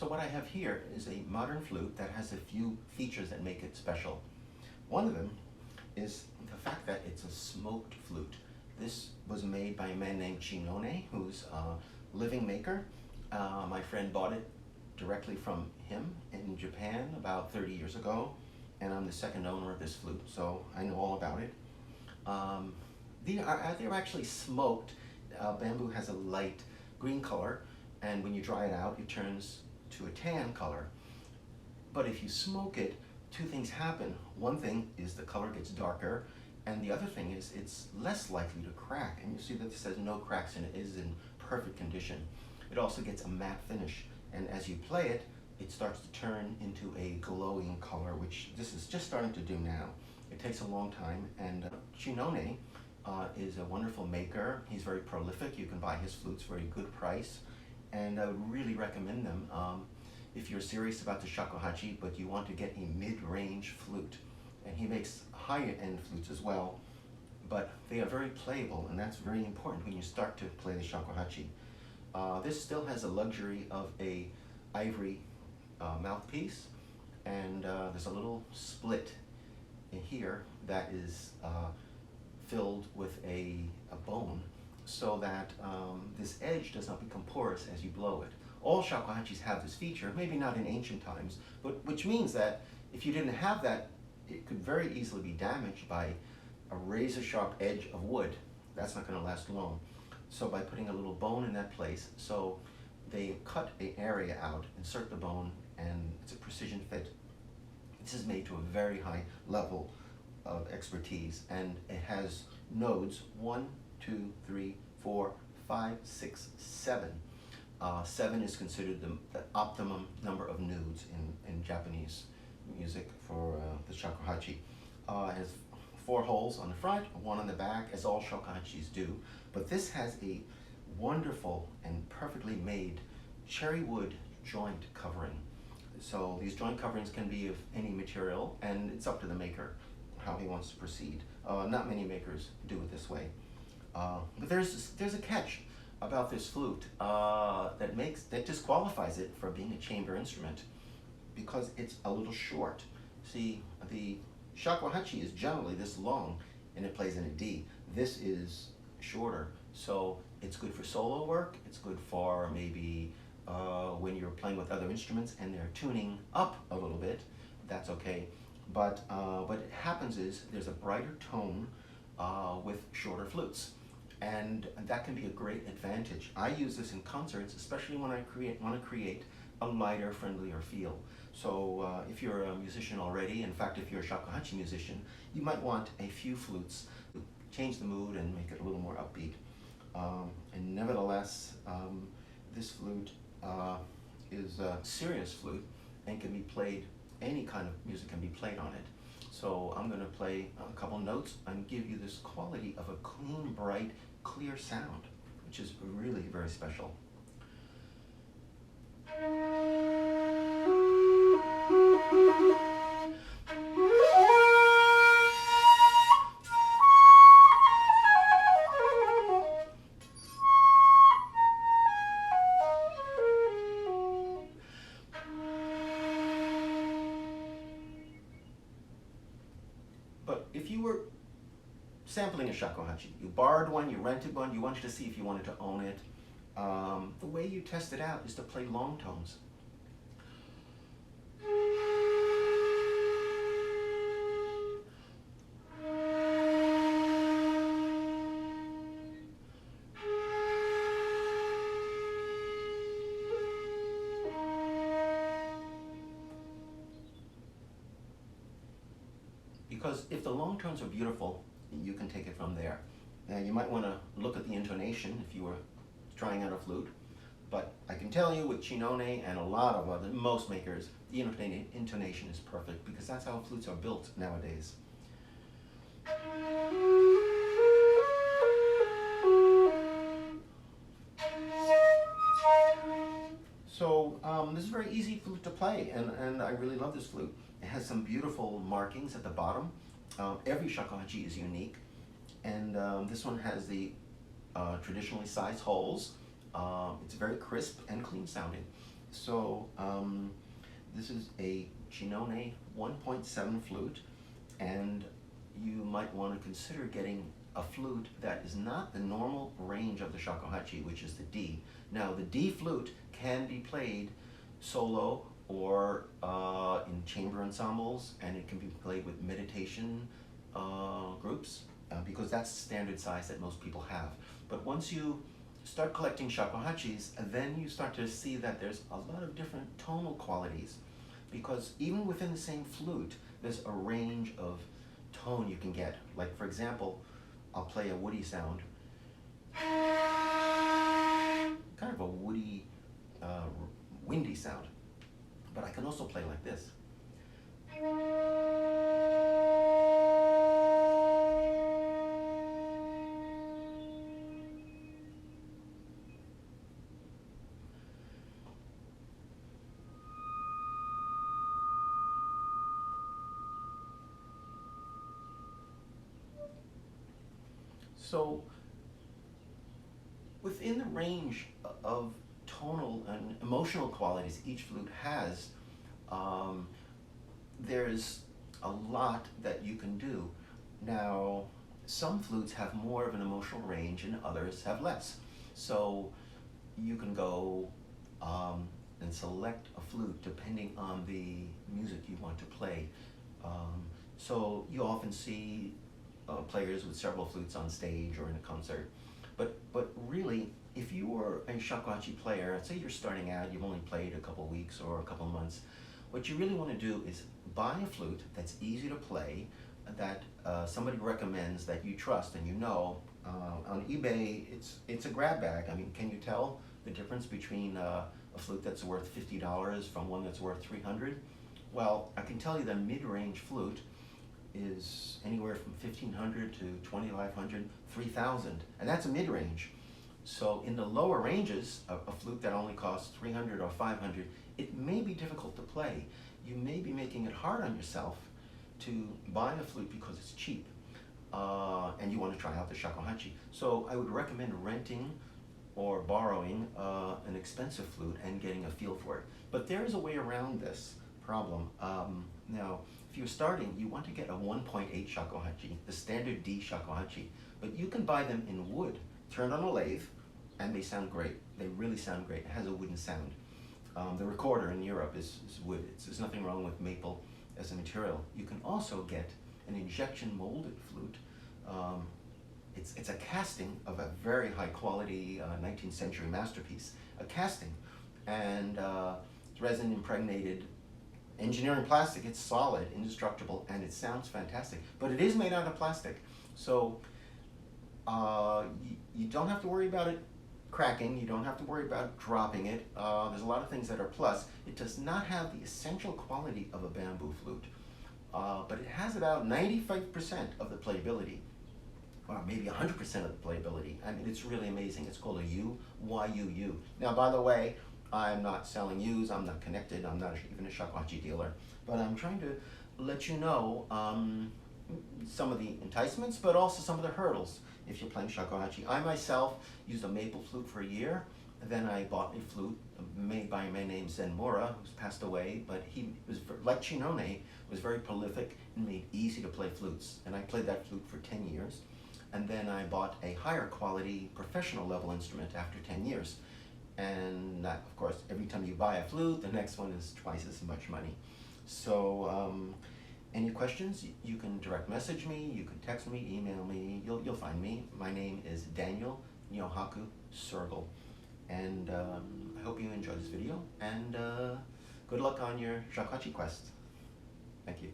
So what I have here is a modern flute that has a few features that make it special. One of them is the fact that it's a smoked flute. This was made by a man named Chinone, who's a living maker. My friend bought it directly from him in Japan about 30 years ago, and I'm the second owner of this flute, so I know all about it. They're actually smoked. Bamboo has a light green color, and when you dry it out, it turns to a tan color. But if you smoke it, two things happen. One thing is the color gets darker, and the other thing is it's less likely to crack. And you see that this has no cracks and it is in perfect condition. It also gets a matte finish, and as you play it, it starts to turn into a glowing color, which this is just starting to do now. It takes a long time, and Chinone is a wonderful maker. He's very prolific. You can buy his flutes for a good price, and I would really recommend them if you're serious about the shakuhachi, but you want to get a mid-range flute. And he makes higher-end flutes as well, but they are very playable, and that's very important when you start to play the shakuhachi. This still has the luxury of a ivory mouthpiece, and there's a little split in here that is filled with a bone, so that this edge does not become porous as you blow it. All shakuhachis have this feature, maybe not in ancient times, but which means that if you didn't have that, it could very easily be damaged by a razor-sharp edge of wood. That's not going to last long. So by putting a little bone in that place, so they cut an area out, insert the bone, and it's a precision fit. This is made to a very high level of expertise, and it has nodes 1, 2, 3, 4, 5, 6, 7. 7 is considered the optimum number of nodes in Japanese music for the shakuhachi. It has 4 holes on the front, 1 on the back, as all shakuhachis do. But this has a wonderful and perfectly made cherry wood joint covering. So these joint coverings can be of any material, and it's up to the maker how he wants to proceed. Not many makers do it this way. But there's a catch about this flute that disqualifies it for being a chamber instrument, because it's a little short. See, the shakuhachi is generally this long, and it plays in a D. This is shorter, so it's good for solo work. It's good for maybe when you're playing with other instruments and they're tuning up a little bit. That's okay. But what happens is there's a brighter tone with shorter flutes, and that can be a great advantage. I use this in concerts, especially when I want to create a lighter, friendlier feel. So if you're a musician already, in fact, if you're a shakuhachi musician, you might want a few flutes to change the mood and make it a little more upbeat. And nevertheless, this flute is a serious flute and can be played, any kind of music can be played on it. So I'm going to play a couple notes and give you this quality of a clean, bright, clear sound, which is really very special. But if you were sampling a shakuhachi, you borrowed one, you rented one, you wanted to see if you wanted to own it, the way you test it out is to play long tones. Because if the long tones are beautiful, you can take it from there. Now you might want to look at the intonation if you were trying out a flute, but I can tell you with Chinone and a lot of most makers, the intonation is perfect, because that's how flutes are built nowadays. So this is a very easy flute to play, and I really love this flute. It has some beautiful markings at the bottom. Every shakuhachi is unique, and this one has the traditionally sized holes. It's very crisp and clean sounding. So this is a Chinone 1.7 flute, and you might want to consider getting a flute that is not the normal range of the shakuhachi, which is the D. Now the D flute can be played solo or in chamber ensembles, and it can be played with meditation groups because that's the standard size that most people have. But once you start collecting shakuhachis, then you start to see that there's a lot of different tonal qualities, because even within the same flute, there's a range of tone you can get. Like, for example, I'll play a woody sound, kind of a woody, windy sound, but I can also play like this. So within the range of tonal and emotional qualities each flute has, there's a lot that you can do. Now, some flutes have more of an emotional range and others have less. So you can go and select a flute depending on the music you want to play. So you often see players with several flutes on stage or in a concert. But really, if you were a shakuhachi player, say you're starting out, you've only played a couple weeks or a couple months, what you really want to do is buy a flute that's easy to play, that somebody recommends, that you trust and you know. On eBay, it's a grab bag. I mean, can you tell the difference between a flute that's worth $50 from one that's worth $300? Well, I can tell you the mid-range flute is anywhere from $1,500 to $2,500, $3,000, and that's a mid-range. So in the lower ranges, a flute that only costs $300 or $500, it may be difficult to play. You may be making it hard on yourself to buy a flute because it's cheap, and you want to try out the shakuhachi. So I would recommend renting or borrowing an expensive flute and getting a feel for it. But there is a way around this problem. Now, if you're starting, you want to get a 1.8 shakuhachi, the standard D shakuhachi, but you can buy them in wood, turned on a lathe, and they sound great. They really sound great. It has a wooden sound. The recorder in Europe is wood. There's nothing wrong with maple as a material. You can also get an injection molded flute. It's a casting of a very high quality 19th century masterpiece, a casting, and it's resin impregnated engineering plastic. It's solid, indestructible, and it sounds fantastic. But it is made out of plastic, so you don't have to worry about it cracking. You don't have to worry about dropping it. There's a lot of things that are plus. It does not have the essential quality of a bamboo flute, but it has about 95% of the playability, or maybe 100% of the playability. I mean, it's really amazing. It's called a YUU. Now, by the way, I'm not selling U's, I'm not connected, I'm not even a shakuhachi dealer, but I'm trying to let you know some of the enticements, but also some of the hurdles if you're playing shakuhachi. I myself used a maple flute for a year, then I bought a flute made by a man named ZENMURA, who's passed away, but he was, like Chinone, was very prolific and made easy to play flutes. And I played that flute for 10 years. And then I bought a higher quality professional level instrument after 10 years. And that, of course, every time you buy a flute, the next one is twice as much money. So any questions, you can direct message me, you can text me, email me, you'll find me. My name is Daniel Nyohaku Soergel. And I hope you enjoyed this video, and good luck on your shakuhachi quest. Thank you.